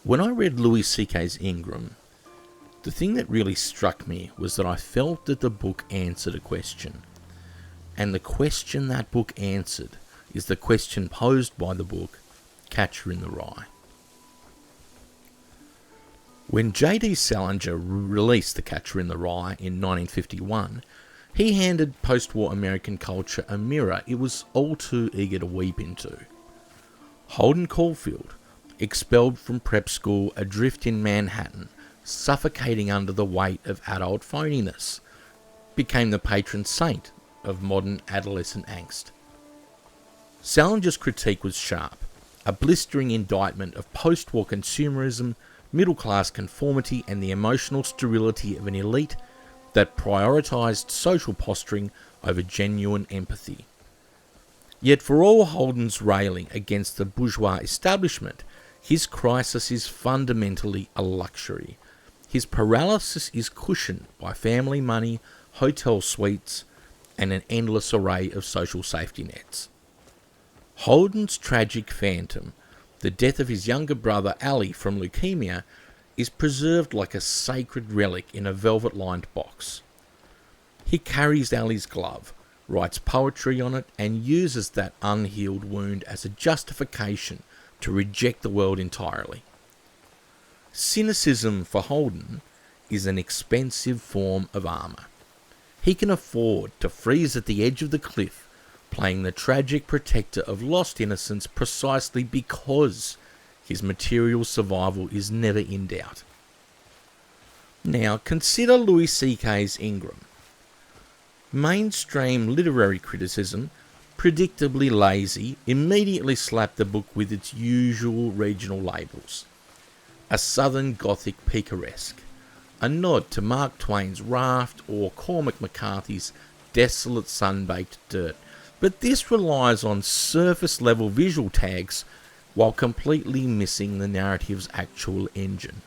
When I read Louis C.K.'s Ingram, the thing that really struck me was that I felt that the book answered a question. And the question that book answered is the question posed by the book, Catcher in the Rye. When J.D. Salinger released The Catcher in the Rye in 1951, he handed post-war American culture a mirror it was all too eager to weep into. Holden Caulfield, expelled from prep school, adrift in Manhattan, suffocating under the weight of adult phoniness, became the patron saint of modern adolescent angst. Salinger's critique was sharp, a blistering indictment of post-war consumerism, middle-class conformity, and the emotional sterility of an elite that prioritised social posturing over genuine empathy. Yet for all Holden's railing against the bourgeois establishment, his crisis is fundamentally a luxury. His paralysis is cushioned by family money, hotel suites, and an endless array of social safety nets. Holden's tragic phantom, the death of his younger brother Ali from leukemia, is preserved like a sacred relic in a velvet-lined box. He carries Ali's glove, writes poetry on it, and uses that unhealed wound as a justification to reject the world entirely. Cynicism for Holden is an expensive form of armour. He can afford to freeze at the edge of the cliff, playing the tragic protector of lost innocence precisely because his material survival is never in doubt. Now consider Louis C.K.'s Ingram. Mainstream literary criticism, predictably lazy, immediately slapped the book with its usual regional labels. A Southern Gothic picaresque, a nod to Mark Twain's Raft or Cormac McCarthy's Desolate Sun-Baked Dirt, but this relies on surface-level visual tags while completely missing the narrative's actual engine.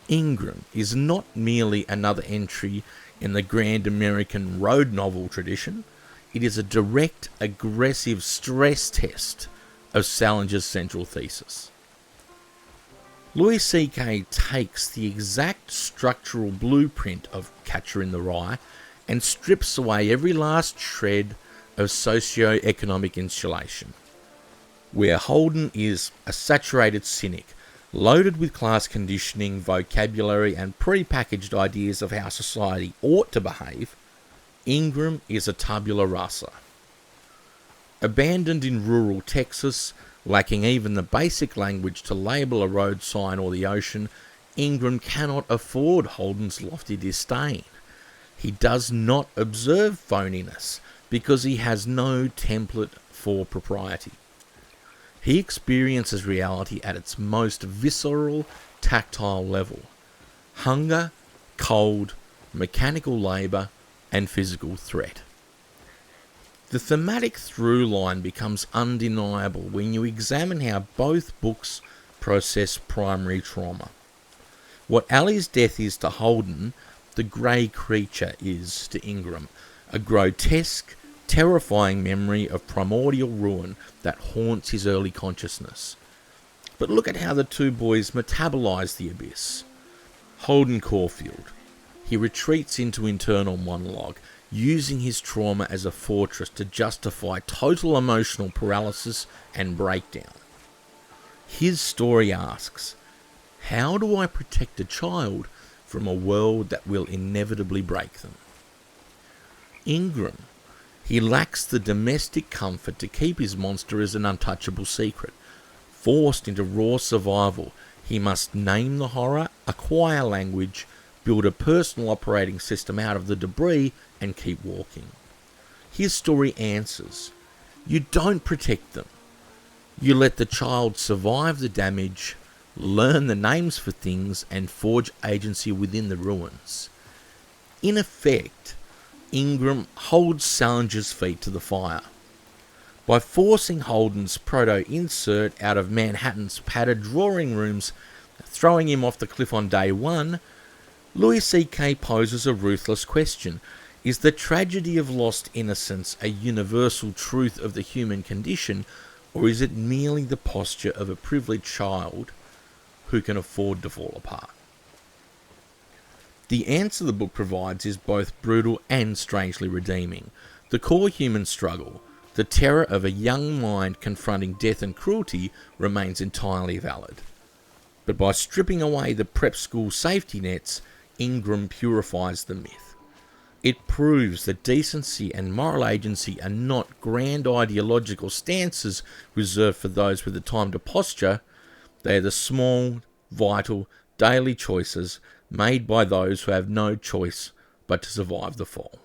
Ingram is not merely another entry in the grand American road novel tradition. It is a direct, aggressive stress test of Salinger's central thesis. Louis C.K. takes the exact structural blueprint of Catcher in the Rye and strips away every last shred of socio-economic insulation. Where Holden is a saturated cynic, loaded with class conditioning, vocabulary, and pre-packaged ideas of how society ought to behave, Ingram is a tabula rasa. Abandoned in rural Texas, lacking even the basic language to label a road sign or the ocean, Ingram cannot afford Holden's lofty disdain. He does not observe phoniness because he has no template for propriety. He experiences reality at its most visceral, tactile level. Hunger, cold, mechanical labour, and physical threat. The thematic through line becomes undeniable when you examine how both books process primary trauma. What Ali's death is to Holden, the grey creature is to Ingram, a grotesque, terrifying memory of primordial ruin that haunts his early consciousness. But look at how the two boys metabolize the abyss. Holden Caulfield. He retreats into internal monologue, using his trauma as a fortress to justify total emotional paralysis and breakdown. His story asks, how do I protect a child from a world that will inevitably break them? Ingram. He lacks the domestic comfort to keep his monster as an untouchable secret. Forced into raw survival, he must name the horror, acquire language, build a personal operating system out of the debris, and keep walking. His story answers. You don't protect them. You let the child survive the damage, learn the names for things, and forge agency within the ruins. In effect, Ingram holds Salinger's feet to the fire. By forcing Holden's proto-insert out of Manhattan's padded drawing rooms, throwing him off the cliff on day one, Louis C.K. poses a ruthless question. Is the tragedy of lost innocence a universal truth of the human condition, Or is it merely the posture of a privileged child who can afford to fall apart? The answer the book provides is both brutal and strangely redeeming. The core human struggle, the terror of a young mind confronting death and cruelty, remains entirely valid. But by stripping away the prep school safety nets, Ingram purifies the myth. It proves that decency and moral agency are not grand ideological stances reserved for those with the time to posture. They are the small, vital, daily choices made by those who have no choice but to survive the fall.